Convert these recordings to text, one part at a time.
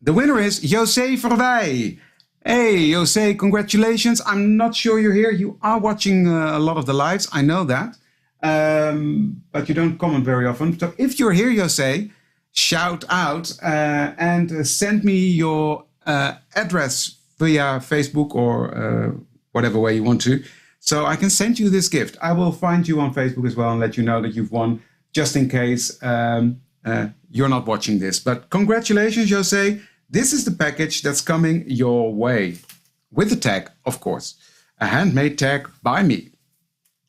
The winner is José Verwij. Hey, José, congratulations. I'm not sure you're here. You are watching a lot of the lives. I know that. But you don't comment very often. So if you're here, José, shout out and send me your address via Facebook or whatever way you want to. So I can send you this gift. I will find you on Facebook as well and let you know that you've won, just in case you're not watching this. But congratulations, José. This is the package that's coming your way. With the tag, of course. A handmade tag by me.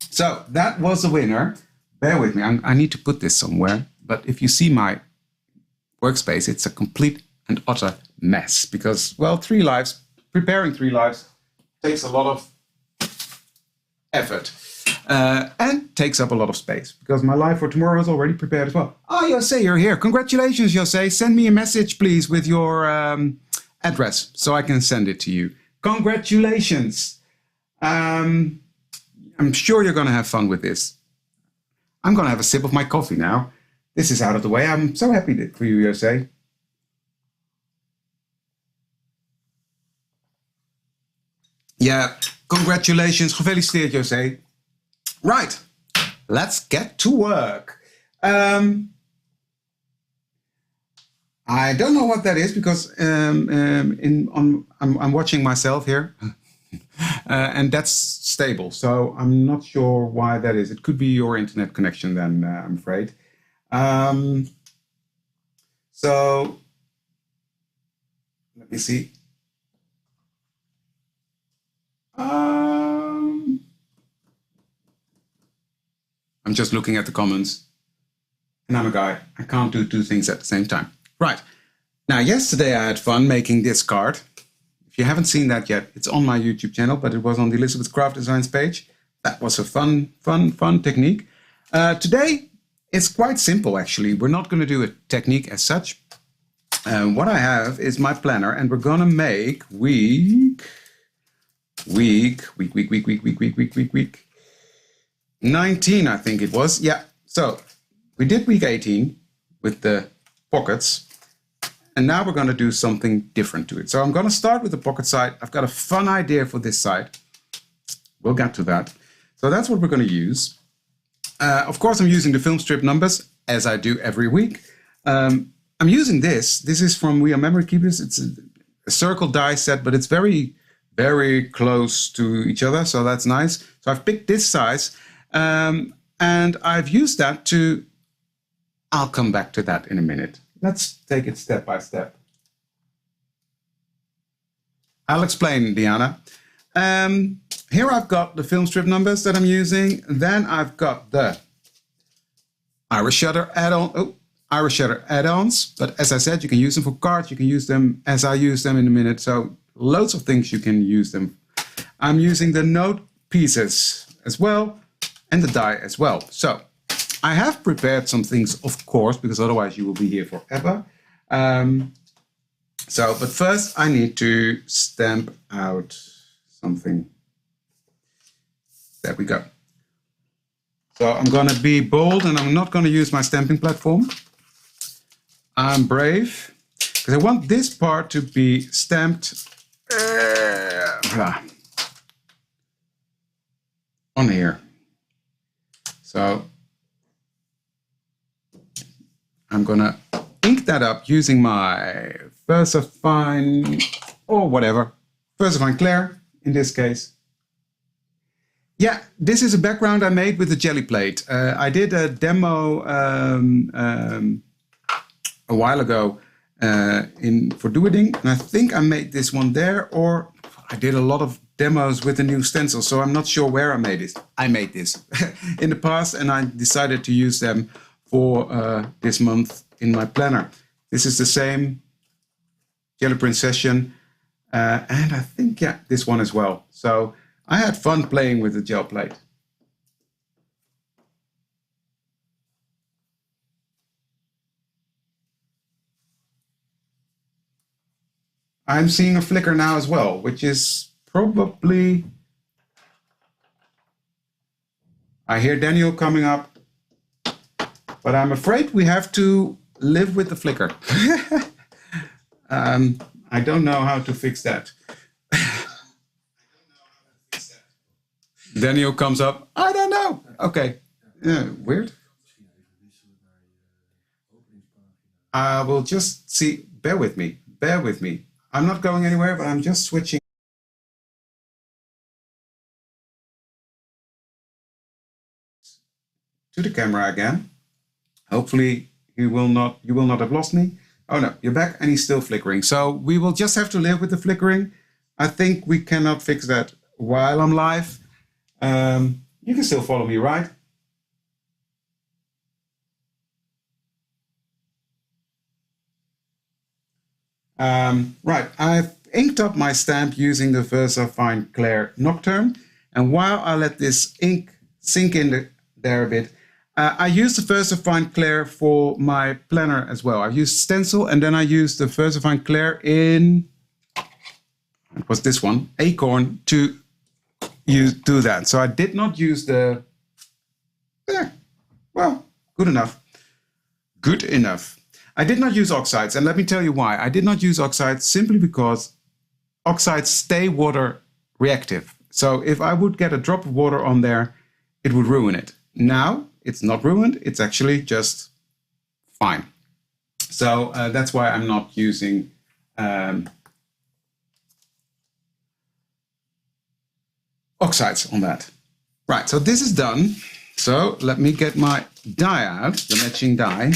So that was the winner. Bear with me. I need to put this somewhere. But if you see my workspace, it's a complete and utter mess. Because, well, 3 lives, preparing 3 lives takes a lot of effort. And takes up a lot of space. Because my live for tomorrow is already prepared as well. Oh, José, you're here. Congratulations, José. Send me a message, please, with your address. So I can send it to you. Congratulations. I'm sure you're going to have fun with this. I'm going to have a sip of my coffee now. This is out of the way. I'm so happy for you, José. Yeah, congratulations. Gefeliciteerd, José. Right, let's get to work. I don't know what that is because I'm watching myself here. And that's stable, so I'm not sure why that is. It could be your internet connection then, I'm afraid. So, let me see. I'm just looking at the comments. And I'm a guy. I can't do 2 things at the same time. Right. Now, yesterday I had fun making this card. If you haven't seen that yet, it's on my YouTube channel, but it was on the Elizabeth Craft Designs page. That was a fun technique. Today, it's quite simple, actually. We're not going to do a technique as such. What I have is my planner, and we're going to make week 19, I think it was. Yeah. So we did week 18 with the pockets. And now we're going to do something different to it. So I'm going to start with the pocket side. I've got a fun idea for this side. We'll get to that. So that's what we're going to use. Of course, I'm using the film strip numbers, as I do every week. I'm using this. This is from We Are Memory Keepers. It's a circle die set, but it's very, very close to each other. So that's nice. So I've picked this size. And I've used that to... I'll come back to that in a minute. Let's take it step by step. I'll explain, Diana. Here I've got the film strip numbers that I'm using. Then I've got the Irish Shutter add-on. Oh, Irish Shutter add-ons. But as I said, you can use them for cards. You can use them as I use them in a minute. So loads of things you can use them. I'm using the note pieces as well and the die as well. So I have prepared some things, of course, because otherwise you will be here forever. But first I need to stamp out something. There we go. So I'm going to be bold and I'm not going to use my stamping platform. I'm brave because I want this part to be stamped on here. So I'm going to ink that up using my VersaFine or whatever. VersaFine Clair in this case. Yeah, this is a background I made with a jelly plate. I did a demo a while ago for Doodling, and I think I made this one there, or I did a lot of demos with the new stencil, so I'm not sure where I made this. I made this in the past, and I decided to use them for this month in my planner. This is the same Jelly Print session, and I think, yeah, this one as well. So I had fun playing with the gel plate. I'm seeing a flicker now as well, which is probably... I hear Daniel coming up, but I'm afraid we have to live with the flicker. I don't know how to fix that. Daniel comes up. I don't know. Okay. Weird. I will just see. Bear with me. Bear with me. I'm not going anywhere, but I'm just switching to the camera again. Hopefully you will not have lost me. Oh no, you're back and he's still flickering. So we will just have to live with the flickering. I think we cannot fix that while I'm live. You can still follow me, right? Right, I've inked up my stamp using the VersaFine Clair Nocturne. And while I let this ink sink in there a bit, I use the VersaFine Clair for my planner as well. I used stencil and then I used the VersaFine Clair in, it was this one, Acorn, to do that. So I did not use the, well, good enough. Good enough. I did not use oxides, and let me tell you why. I did not use oxides simply because oxides stay water reactive. So if I would get a drop of water on there, it would ruin it. Now, it's not ruined, it's actually just fine. So that's why I'm not using oxides on that. Right, so this is done. So let me get my die out, the matching die.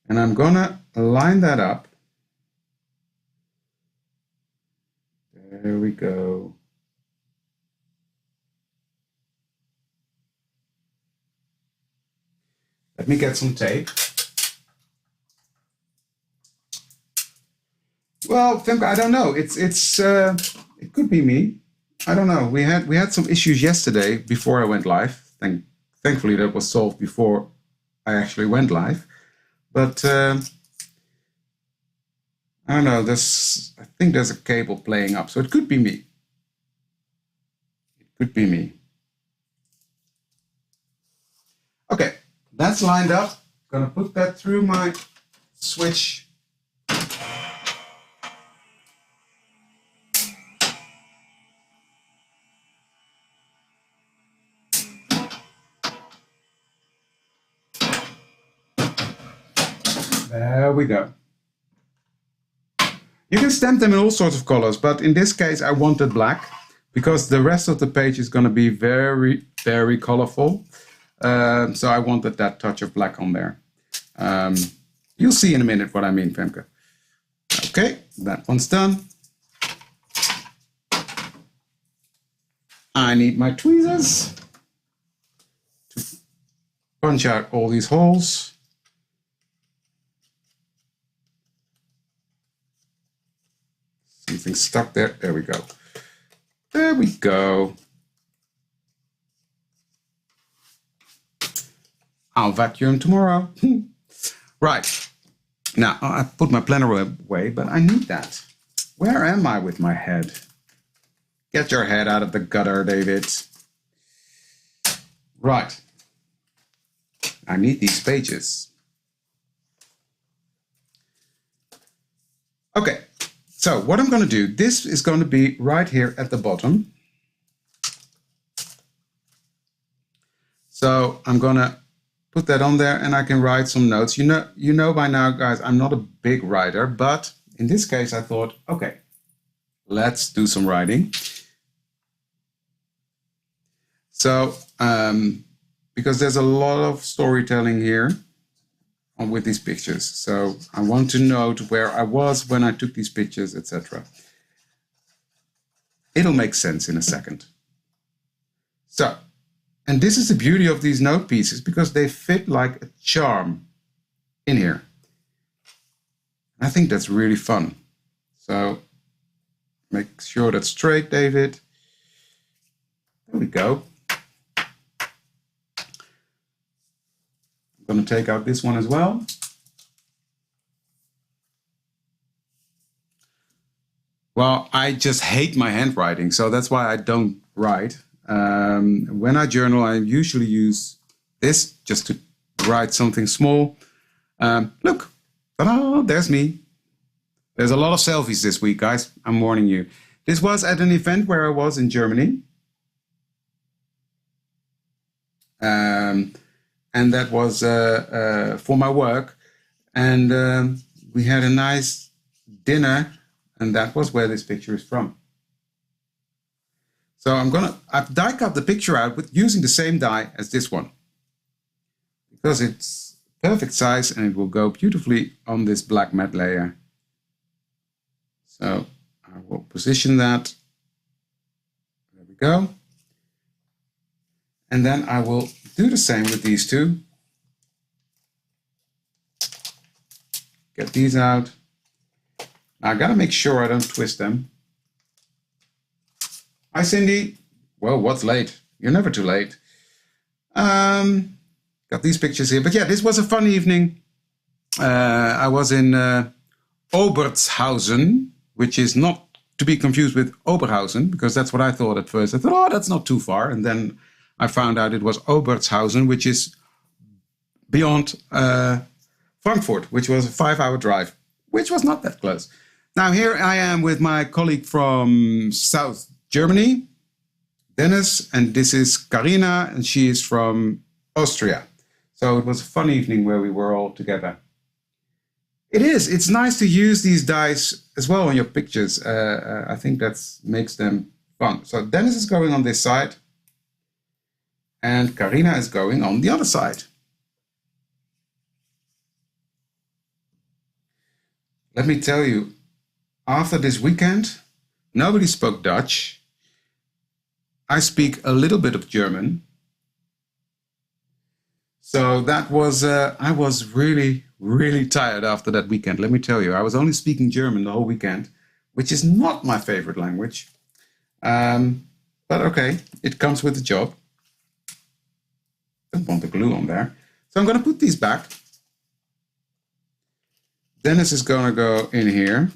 And I'm gonna line that up. There we go. Let me get some tape. Well, Femke, I don't know. It could be me. I don't know. We had some issues yesterday before I went live. Thankfully, that was solved before I actually went live. But I don't know. I think there's a cable playing up, so it could be me. It could be me. Okay, that's lined up. Gonna put that through my switch. There we go. You can stamp them in all sorts of colors, but in this case I wanted black because the rest of the page is going to be very, very colorful. So I wanted that touch of black on there. You'll see in a minute what I mean, Femke. Okay, that one's done. I need my tweezers to punch out all these holes. Something stuck there. There we go. There we go. I'll vacuum tomorrow. Right. Now, I put my planner away, but I need that. Where am I with my head? Get your head out of the gutter, David. Right. I need these pages. Okay. So what I'm going to do, this is going to be right here at the bottom. So I'm going to put that on there and I can write some notes. You know by now, guys, I'm not a big writer, but in this case I thought, okay, let's do some writing. So, because there's a lot of storytelling here with these pictures. So I want to note where I was when I took these pictures, etc. It'll make sense in a second. So, and this is the beauty of these note pieces because they fit like a charm in here. I think that's really fun. So make sure that's straight, David. There we go. I'm going to take out this one as well. Well, I just hate my handwriting, so that's why I don't write. When I journal, I usually use this just to write something small. Look, Ta-da! There's me. There's a lot of selfies this week, guys. I'm warning you. This was at an event where I was in Germany. And that was for my work. And we had a nice dinner. And that was where this picture is from. So I've die cut the picture out with using the same die as this one. Because it's perfect size and it will go beautifully on this black matte layer. So I will position that. There we go. And then I will do the same with these two. Get these out. Now I gotta make sure I don't twist them. Hi Cindy. Well, what's late? You're never too late. Got these pictures here. But yeah, this was a fun evening. I was in Obertshausen, which is not to be confused with Oberhausen, because that's what I thought at first. I thought, oh, that's not too far. And then I found out it was Obertshausen, which is beyond Frankfurt, which was a 5-hour drive, which was not that close. Now here I am with my colleague from South Germany, Dennis, and this is Karina, and she is from Austria. So it was a fun evening where we were all together. It is. It's nice to use these dies as well on your pictures. I think that makes them fun. So Dennis is going on this side, and Karina is going on the other side. Let me tell you, after this weekend, nobody spoke Dutch. I speak a little bit of German. So that was, I was really, really tired after that weekend. Let me tell you, I was only speaking German the whole weekend, which is not my favorite language. But okay, it comes with the job. Don't want the glue on there. So I'm going to put these back. Dennis is going to go in here.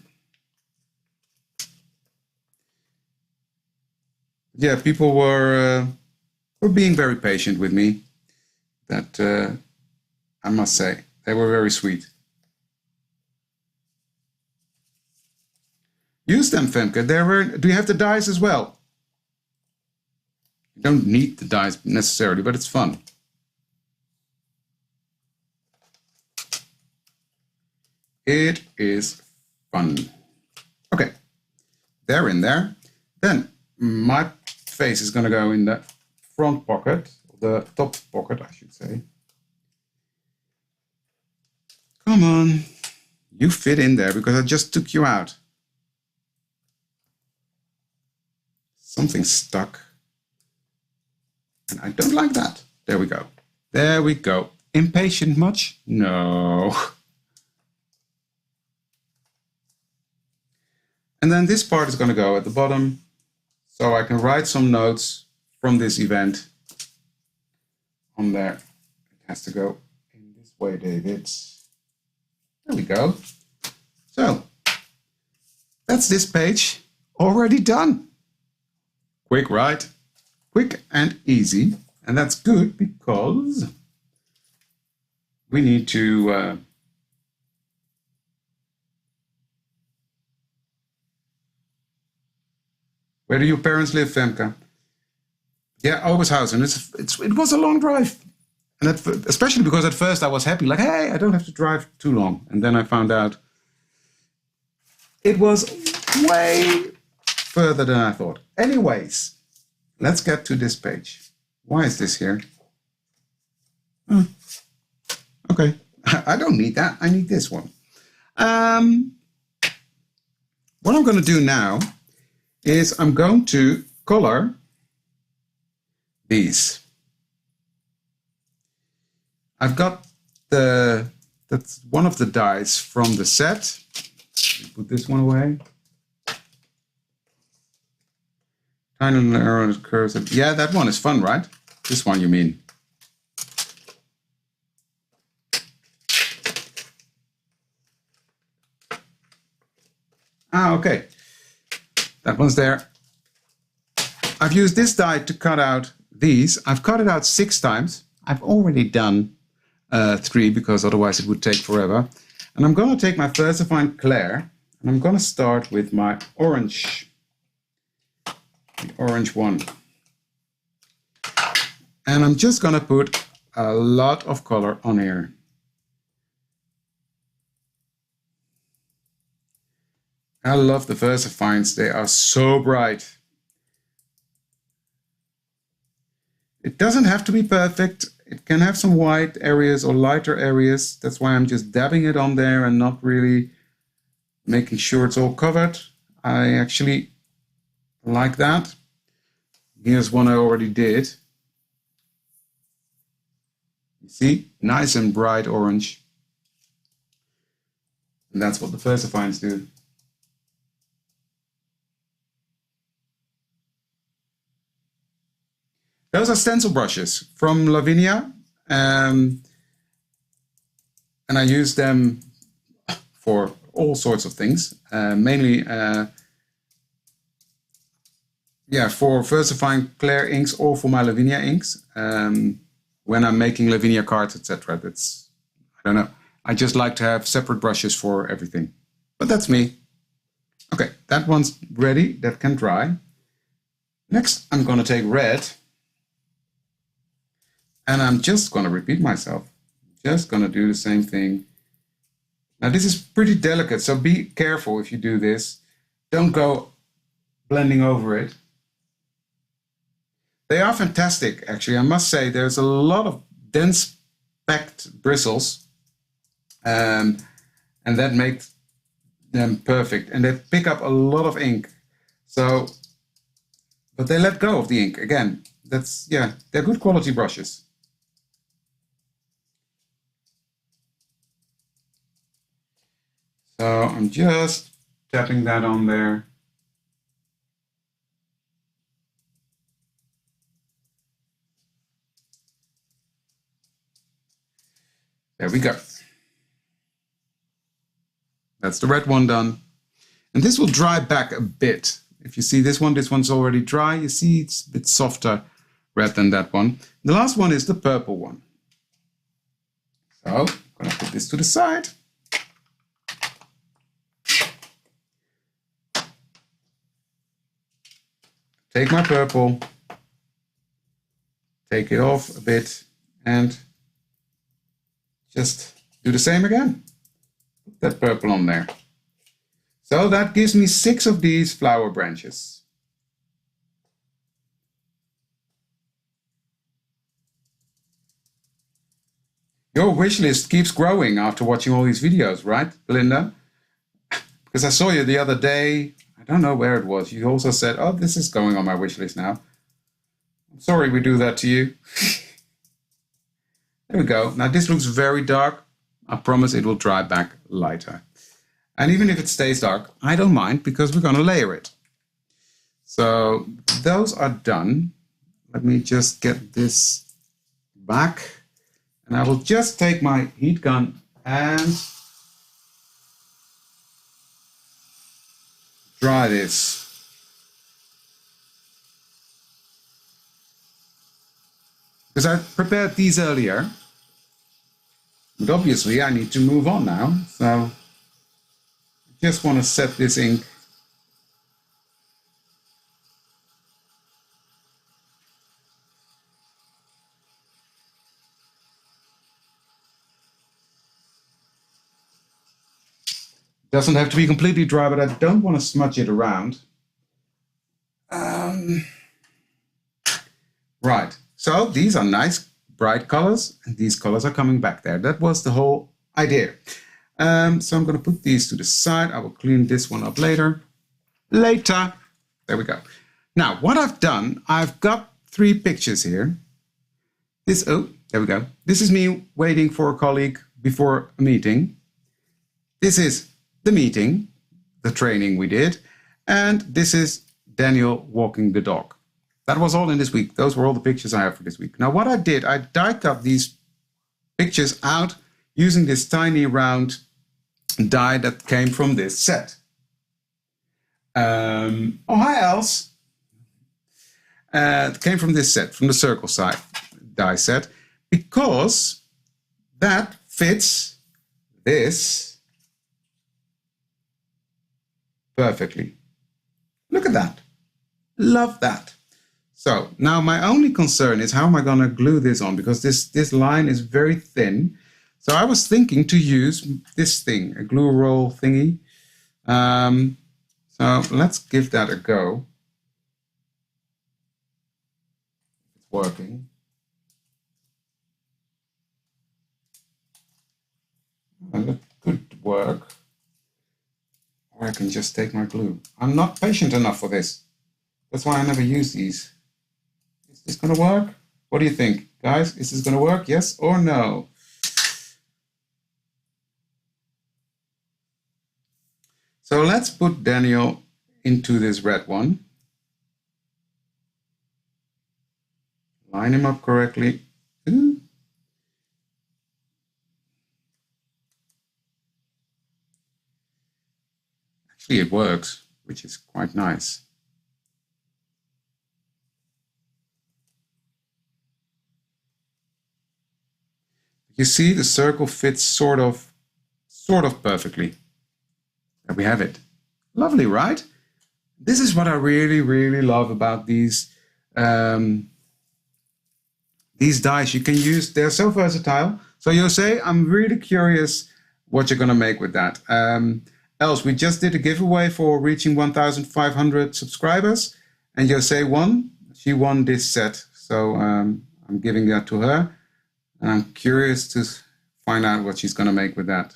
Yeah, people were being very patient with me. That I must say, they were very sweet. Use them, Femke. Do you have the dies as well? You don't need the dies necessarily, but it's fun. It is fun. Okay, they're in there. Then my face is going to go in the front pocket, the top pocket, I should say. Come on, you fit in there because I just took you out. Something stuck. And I don't like that. There we go. There we go. Impatient much? No. And then this part is going to go at the bottom, so I can write some notes from this event on there. It has to go in this way, David. There we go. So that's this page already done. Quick, right? Quick and easy. And that's good because we need to where do your parents live, Femke? Yeah, Obershausen. It was a long drive. And especially because at first I was happy, like, hey, I don't have to drive too long. And then I found out it was way further than I thought. Anyways, let's get to this page. Why is this here? Okay, I don't need that. I need this one. What I'm going to do now is I'm going to color these. I've got that's one of the dies from the set. Put this one away. Tiny little arrow that curves. Yeah, that one is fun, right? This one, you mean? Ah, okay. That one's there. I've used this die to cut out these. I've cut it out 6 times. I've already done 3 because otherwise it would take forever. And I'm going to take my VersaFine Clair, and I'm going to start with my orange, the orange one. And I'm just going to put a lot of color on here. I love the VersaFines, they are so bright. It doesn't have to be perfect. It can have some white areas or lighter areas. That's why I'm just dabbing it on there and not really making sure it's all covered. I actually like that. Here's one I already did. You see, nice and bright orange. And that's what the VersaFines do. Those are stencil brushes from Lavinia, and I use them for all sorts of things, mainly for VersaFine Clair inks or for my Lavinia inks. When I'm making Lavinia cards, etc. That's, I don't know. I just like to have separate brushes for everything. But that's me. Okay, that one's ready. That can dry. Next, I'm going to take red. And I'm just going to repeat myself. Just going to do the same thing. Now this is pretty delicate, so be careful if you do this. Don't go blending over it. They are fantastic, actually. I must say there's a lot of dense packed bristles, and that makes them perfect. And they pick up a lot of ink. So, but they let go of the ink again. That's, yeah, they're good quality brushes. So I'm just tapping that on there. There we go. That's the red one done. And this will dry back a bit. If you see this one's already dry. You see it's a bit softer red than that one. The last one is the purple one. So I'm going to put this to the side. Take my purple, take it off a bit, and just do the same again. Put that purple on there. So that gives me 6 of these flower branches. Your wish list keeps growing after watching all these videos, right, Belinda? Because I saw you the other day. I don't know where it was. You also said, oh, this is going on my wish list now. I'm sorry we do that to you. There we go. Now this looks very dark. I promise it will dry back lighter. And even if it stays dark, I don't mind because we're going to layer it. So those are done. Let me just get this back. And I will just take my heat gun and dry this. Because I prepared these earlier, but obviously I need to move on now. So I just want to set this ink. Doesn't have to be completely dry, but I don't want to smudge it around. Right, so these are nice bright colors, and these colors are coming back there. That was the whole idea. So I'm going to put these to the side. I will clean this one up later. There we go. Now, what I've done, I've got 3 pictures here. There we go. This is me waiting for a colleague before a meeting. This is the meeting, the training we did, and this is Daniel walking the dog. That was all in this week. Those were all the pictures I have for this week. Now what I did, I die cut these pictures out using this tiny round die that came from this set. Hi Els. It came from this set, from the circle side die set, because that fits this perfectly. Look at that. Love that. So now my only concern is how am I going to glue this on, because this line is very thin. So I was thinking to use this thing, a glue roll thingy. So let's give that a go. It's working. And it could work. Or I can just take my glue. I'm not patient enough for this. That's why I never use these. Is this going to work? What do you think, guys? Is this going to work? Yes or no? So let's put Daniel into this red one. Line him up correctly. Ooh. Actually, it works, which is quite nice. You see, the circle fits sort of perfectly. There we have it. Lovely, right? This is what I really, really love about these dies. You can use, they're so versatile. So Jose, I'm really curious what you're going to make with that. Els, we just did a giveaway for reaching 1,500 subscribers, and Jose won. She won this set, so I'm giving that to her. And I'm curious to find out what she's going to make with that.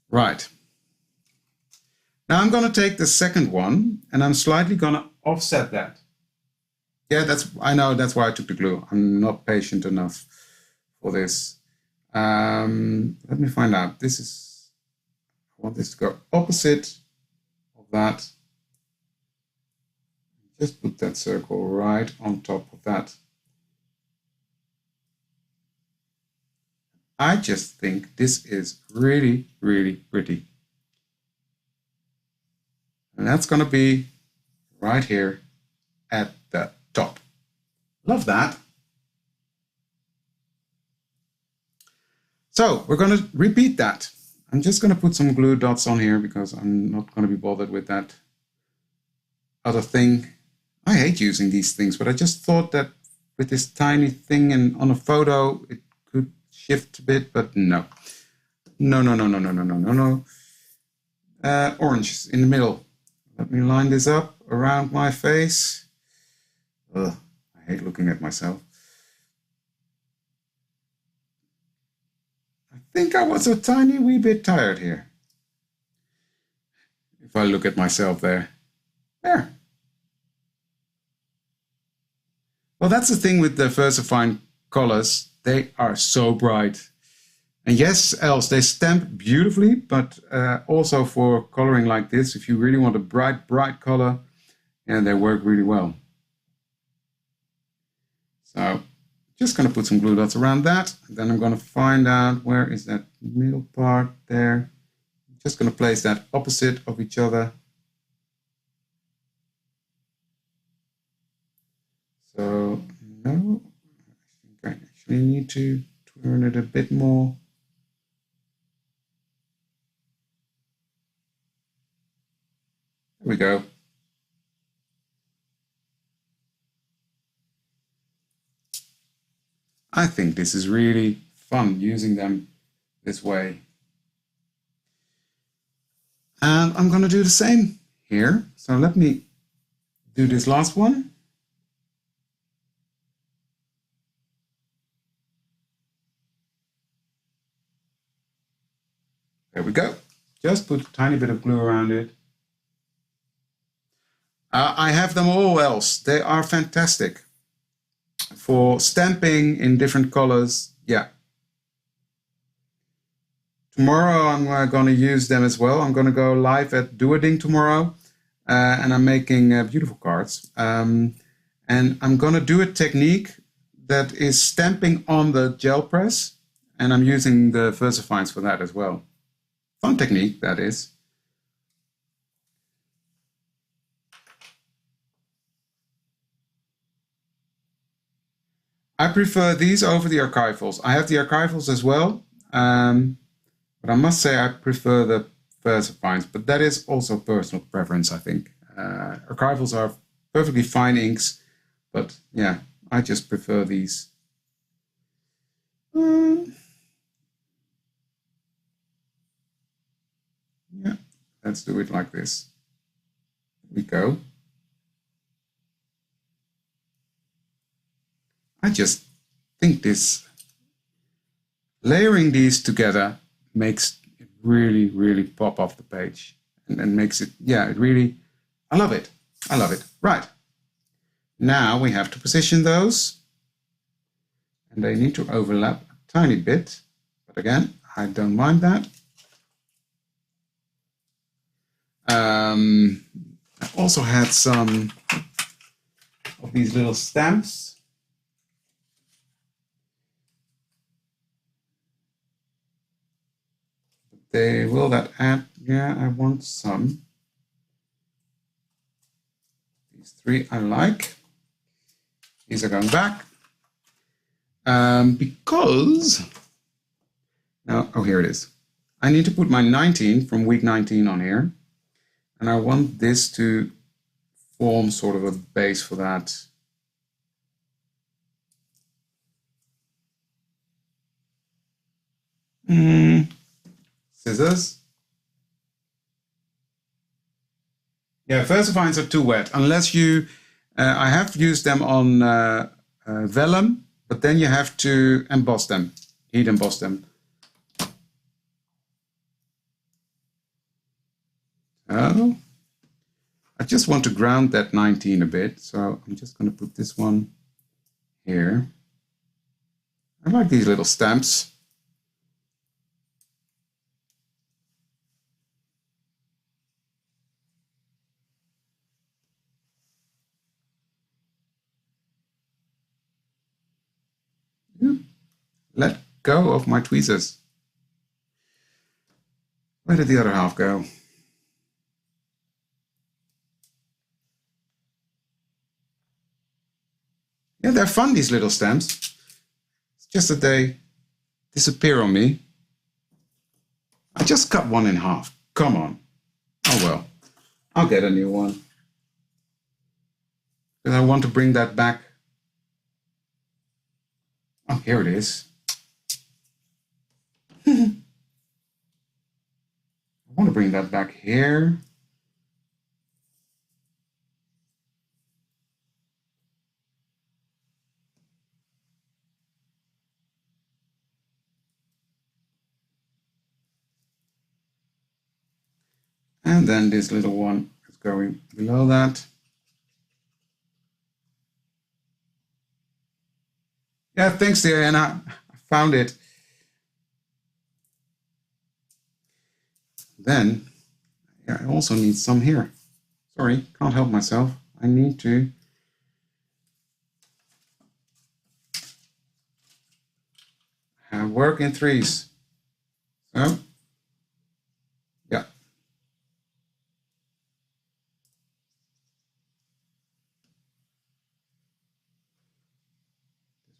Right. Now I'm going to take the second one, and I'm slightly going to offset that. Yeah, I know that's why I took the glue. I'm not patient enough for this. Let me find out. I want this to go opposite of that. Just put that circle right on top of that. I just think this is really, really pretty. And that's going to be right here at the top. Love that. So we're going to repeat that. I'm just going to put some glue dots on here because I'm not going to be bothered with that other thing. I hate using these things, but I just thought that with this tiny thing and on a photo, it could shift a bit, but no. No. Orange in the middle. Let me line this up around my face. Ugh, I hate looking at myself. I think I was a tiny wee bit tired here. If I look at myself there. There. Well, that's the thing with the VersaFine colors. They are so bright. And yes, Els, they stamp beautifully, but also for coloring like this, if you really want a bright color, yeah, they work really well. So just going to put some glue dots around that. And then I'm going to find out where is that middle part there. I'm just going to place that opposite of each other. So no, I think I actually need to turn it a bit more. There we go. I think this is really fun using them this way. And I'm going to do the same here. So let me do this last one. There we go. Just put a tiny bit of glue around it. I have them all else. They are fantastic. For stamping in different colors, yeah. Tomorrow I'm going to use them as well. I'm going to go live at Duoding tomorrow, and I'm making beautiful cards. And I'm going to do a technique that is stamping on the gel press, and I'm using the VersaFines for that as well. Fun technique, that is. I prefer these over the archivals. I have the archivals as well, But I must say I prefer the VersaFines, but that is also personal preference, I think. Archivals are perfectly fine inks, but yeah, I just prefer these. Yeah, let's do it like this. Here we go. I just think this layering these together makes it really, really pop off the page and makes it, yeah, it really, I love it. I love it. Right. Now we have to position those and they need to overlap a tiny bit. But again, I don't mind that. I also had some of these little stamps. Will that add? Yeah, I want some. These three I like. These are going back. Because now, oh, here it is. I need to put my 19 from week 19 on here. And I want this to form sort of a base for that. Scissors. Yeah, VersaFines are too wet. Unless you, I have used them on vellum, but then you have to emboss them, heat emboss them. Oh, I just want to ground that 19 a bit, so I'm just going to put this one here. I like these little stamps. Let go of my tweezers. Where did the other half go? Yeah, they're fun, these little stamps. It's just that they disappear on me. I just cut one in half. Come on. Oh well, I'll get a new one. Because I want to bring that back. Oh, here it is. I want to bring that back here. And then this little one is going below that. Yeah, thanks, Diana. I found it. Then yeah, I also need some here. Sorry, can't help myself. I need to work in threes. So, yeah. This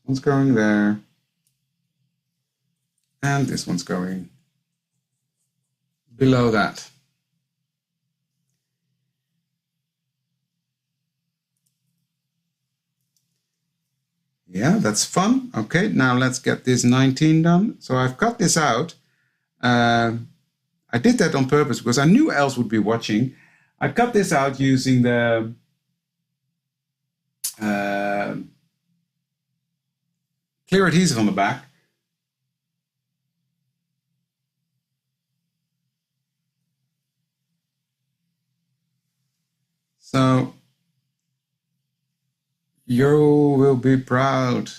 one's going there. And this one's going below that. Yeah, that's fun. Okay, now let's get this 19 done. So I've cut this out. I did that on purpose because I knew Els would be watching. I cut this out using the clear adhesive on the back. So you will be proud.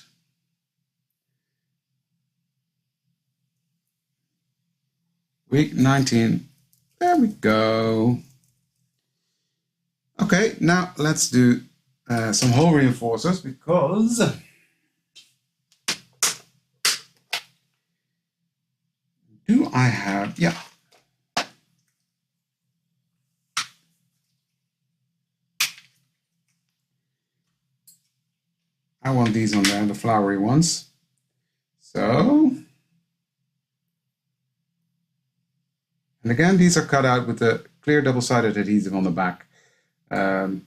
Week 19. There we go. Okay, now let's do some hole reinforcers because do I have, yeah. I want these on there, the flowery ones. So And again, these are cut out with the clear double-sided adhesive on the back. It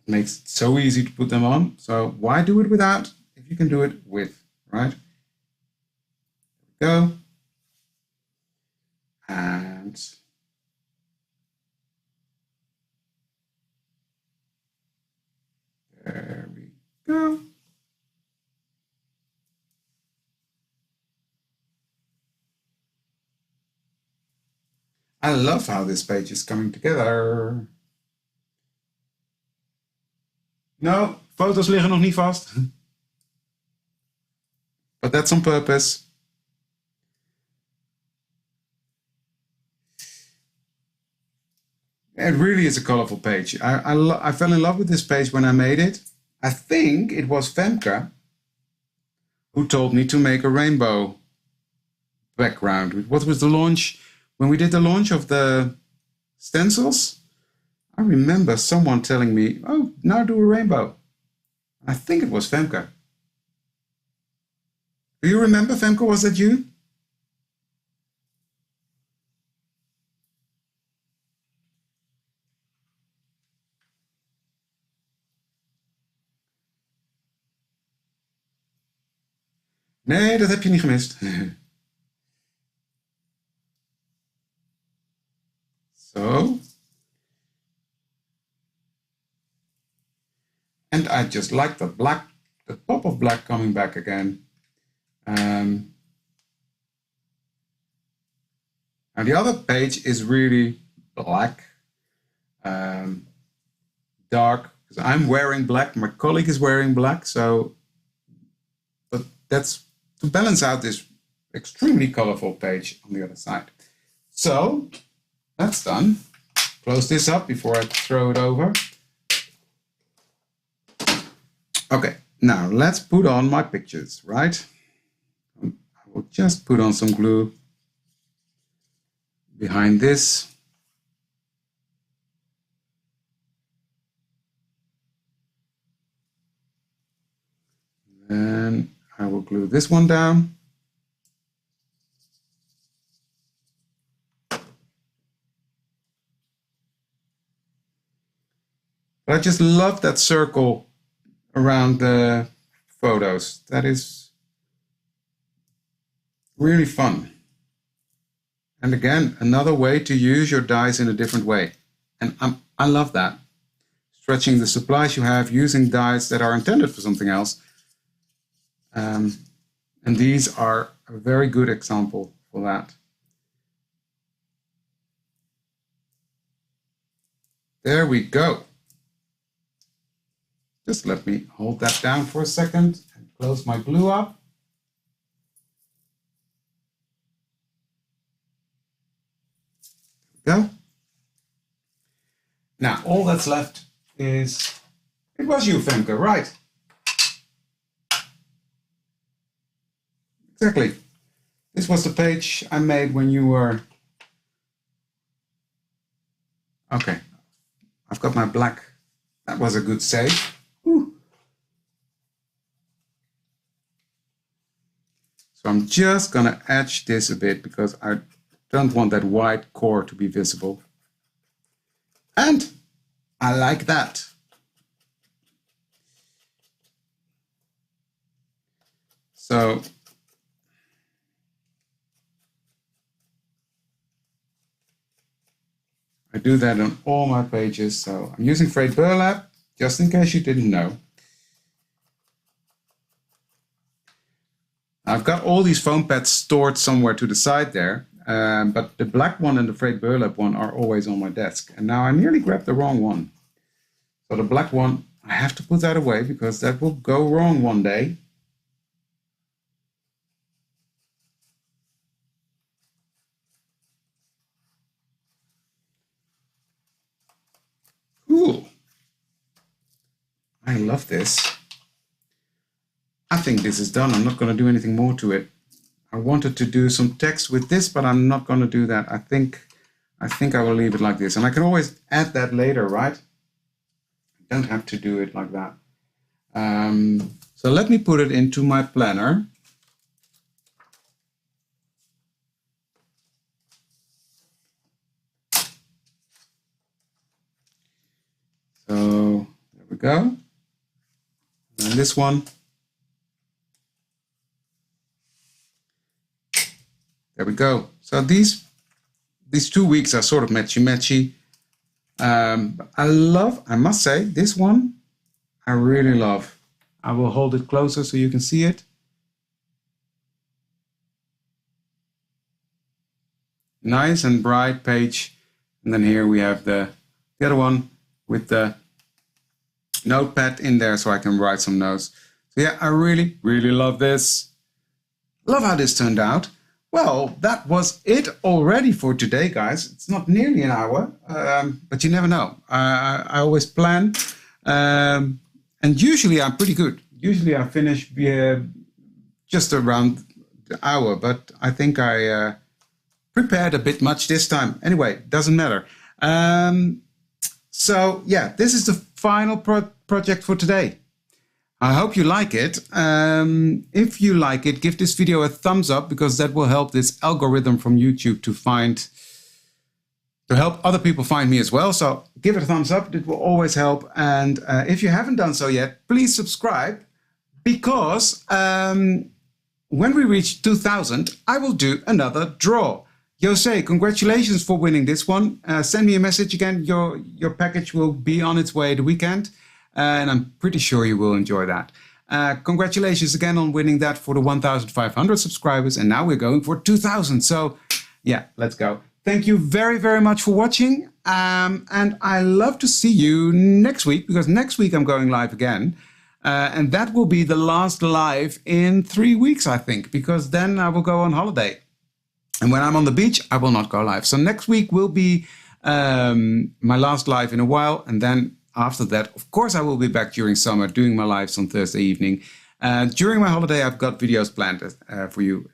makes it so easy to put them on. So why do it without if you can do it with, right? Go. And there we go. I love how this page is coming together. No, foto's liggen nog niet vast. But that's on purpose. It really is a colorful page. I fell in love with this page when I made it. I think it was Femke who told me to make a rainbow background. What was the launch? When we did the launch of the stencils, I remember someone telling me, oh, now do a rainbow. I think it was Femke. Do you remember, Femke? Was that you? Nee, dat heb je niet gemist. So. And I just like the black, the pop of black coming back again. And the other page is really black, dark, because I'm wearing black, my colleague is wearing black, so, but that's to balance out this extremely colorful page on the other side. So, that's done. Close this up before I throw it over. Okay, now let's put on my pictures, right? I will just put on some glue behind this. Then I will glue this one down. But I just love that circle around the photos. That is really fun. And again, another way to use your dies in a different way. And I love that. Stretching the supplies you have, using dies that are intended for something else. And these are a very good example for that. There we go. Just let me hold that down for a second and close my glue up. There we go. Now, all that's left is, it was you, Femke, right? Exactly. This was the page I made when you were... Okay, I've got my black. That was a good save. Whew. So I'm just gonna edge this a bit because I don't want that white core to be visible. And I like that. So I do that on all my pages. So I'm using frayed burlap, just in case you didn't know. I've got all these foam pads stored somewhere to the side there, but the black one and the frayed burlap one are always on my desk. And now I nearly grabbed the wrong one. So the black one, I have to put that away because that will go wrong one day. Cool. I love this. I think this is done. I'm not going to do anything more to it. I wanted to do some text with this, but I'm not going to do that. I think I will leave it like this. And I can always add that later, right? I don't have to do it like that. So let me put it into my planner. go. And this one. There we go. So these 2 weeks are sort of matchy-matchy. I must say, this one I really love. I will hold it closer so you can see it. Nice and bright page. And then here we have the other one with the notepad in there so I can write some notes. So yeah, I really, really love this. Love how this turned out. Well, that was it already for today, guys. It's not nearly an hour, but you never know. I always plan, and usually I'm pretty good. Usually I finish just around the hour, but I think I prepared a bit much this time. Anyway, doesn't matter. So yeah, this is the final project for today. I hope you like it. If you like it, give this video a thumbs up because that will help this algorithm from YouTube to help other people find me as well. So give it a thumbs up. It will always help. And if you haven't done so yet, please subscribe because when we reach 2,000, I will do another draw. Jose, congratulations for winning this one. Send me a message again. Your package will be on its way the weekend. And I'm pretty sure you will enjoy that. Congratulations again on winning that for the 1,500 subscribers. And now we're going for 2,000. So yeah, let's go. Thank you very, very much for watching. And I love to see you next week because next week I'm going live again. And that will be the last live in 3 weeks, I think, because then I will go on holiday. And when I'm on the beach, I will not go live. So next week will be my last live in a while. And then after that, of course, I will be back during summer doing my lives on Thursday evening. During my holiday, I've got videos planned for you.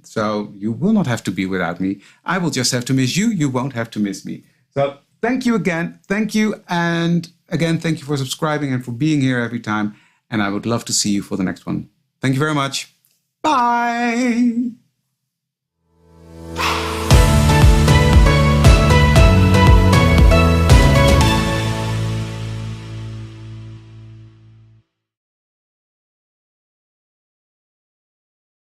So you will not have to be without me. I will just have to miss you. You won't have to miss me. So thank you again. Thank you. And again, thank you for subscribing and for being here every time. And I would love to see you for the next one. Thank you very much. Bye.